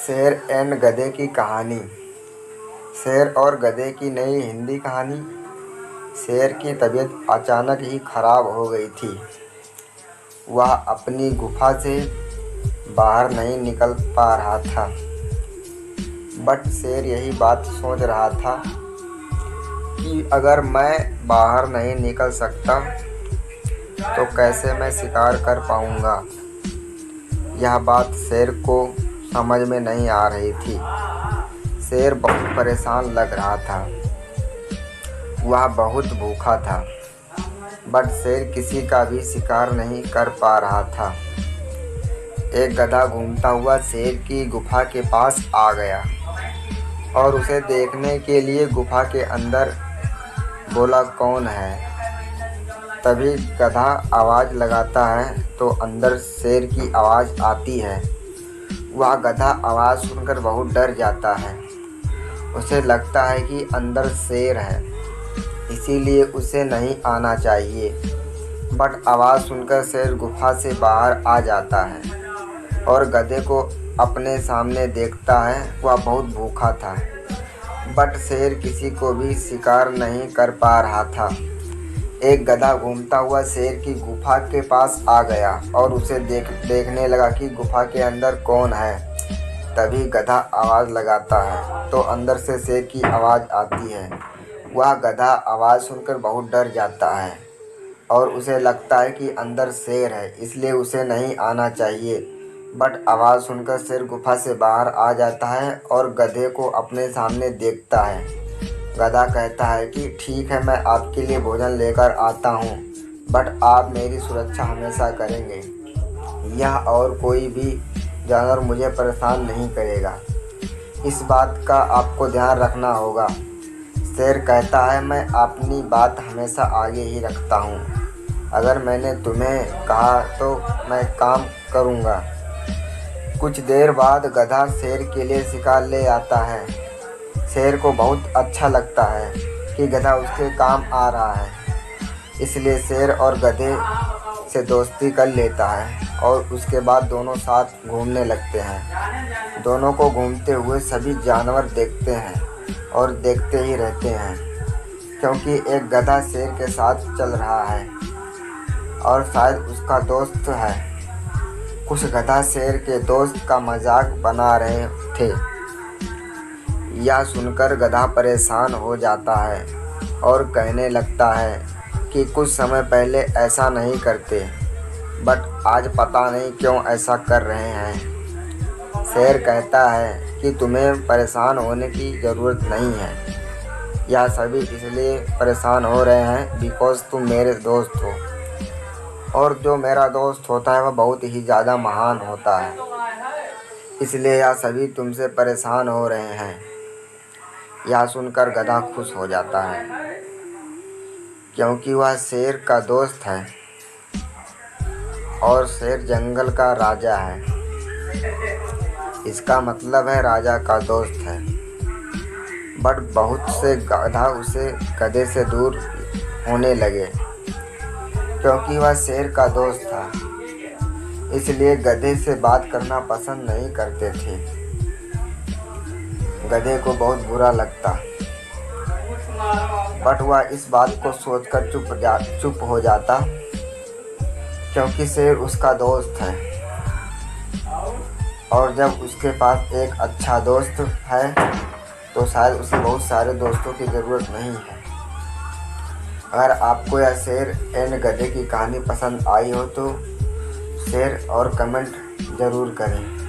शेर एंड गधे की कहानी। शेर और गधे की नई हिंदी कहानी। शेर की तबीयत अचानक ही खराब हो गई थी। वह अपनी गुफा से बाहर नहीं निकल पा रहा था। बट शेर यही बात सोच रहा था कि अगर मैं बाहर नहीं निकल सकता तो कैसे मैं शिकार कर पाऊंगा। यह बात शेर को समझ में नहीं आ रही थी। शेर बहुत परेशान लग रहा था। वह बहुत भूखा था, बट शेर किसी का भी शिकार नहीं कर पा रहा था। एक गधा घूमता हुआ शेर की गुफा के पास आ गया और उसे देखने के लिए गुफा के अंदर बोला, कौन है? तभी गधा आवाज़ लगाता है तो अंदर शेर की आवाज़ आती है। वह गधा आवाज़ सुनकर बहुत डर जाता है। उसे लगता है कि अंदर शेर है, इसीलिए उसे नहीं आना चाहिए। बट आवाज़ सुनकर शेर गुफा से बाहर आ जाता है और गधे को अपने सामने देखता है। वह बहुत भूखा था, बट शेर किसी को भी शिकार नहीं कर पा रहा था। एक गधा घूमता हुआ शेर की गुफा के पास आ गया और उसे देखने लगा कि गुफा के अंदर कौन है। तभी गधा आवाज़ लगाता है तो अंदर से शेर की आवाज़ आती है। वह गधा आवाज़ सुनकर बहुत डर जाता है और उसे लगता है कि अंदर शेर है, इसलिए उसे नहीं आना चाहिए। बट आवाज़ सुनकर शेर गुफा से बाहर आ जाता है और गधे को अपने सामने देखता है। गधा कहता है कि ठीक है, मैं आपके लिए भोजन लेकर आता हूँ, बट आप मेरी सुरक्षा हमेशा करेंगे। यह और कोई भी जानवर मुझे परेशान नहीं करेगा। इस बात का आपको ध्यान रखना होगा। शेर कहता है, मैं अपनी बात हमेशा आगे ही रखता हूँ। अगर मैंने तुम्हें कहा तो मैं काम करूँगा। कुछ देर बाद गधा शेर के लिए शिकार ले आता है। शेर को बहुत अच्छा लगता है कि गधा उसके काम आ रहा है, इसलिए शेर और गधे से दोस्ती कर लेता है और उसके बाद दोनों साथ घूमने लगते हैं। दोनों को घूमते हुए सभी जानवर देखते हैं और देखते ही रहते हैं, क्योंकि एक गधा शेर के साथ चल रहा है और शायद उसका दोस्त है। कुछ गधा शेर के दोस्त का मजाक बना रहे थे। यह सुनकर गधा परेशान हो जाता है और कहने लगता है कि कुछ समय पहले ऐसा नहीं करते, बट आज पता नहीं क्यों ऐसा कर रहे हैं। शेर कहता है कि तुम्हें परेशान होने की ज़रूरत नहीं है। यह सभी इसलिए परेशान हो रहे हैं बिकॉज़ तुम मेरे दोस्त हो, और जो मेरा दोस्त होता है वह बहुत ही ज़्यादा महान होता है, इसलिए यह सभी तुमसे परेशान हो रहे हैं। यह सुनकर गधा खुश हो जाता है, क्योंकि वह शेर का दोस्त है और शेर जंगल का राजा है। इसका मतलब है राजा का दोस्त है। बट बहुत से गधा उसे गधे से दूर होने लगे, क्योंकि वह शेर का दोस्त था, इसलिए गधे से बात करना पसंद नहीं करते थे। गधे को बहुत बुरा लगता, बट वह इस बात को सोचकर चुप हो जाता, क्योंकि शेर उसका दोस्त है और जब उसके पास एक अच्छा दोस्त है तो शायद उसे बहुत सारे दोस्तों की ज़रूरत नहीं है। अगर आपको यह शेर एंड गधे की कहानी पसंद आई हो तो शेयर और कमेंट ज़रूर करें।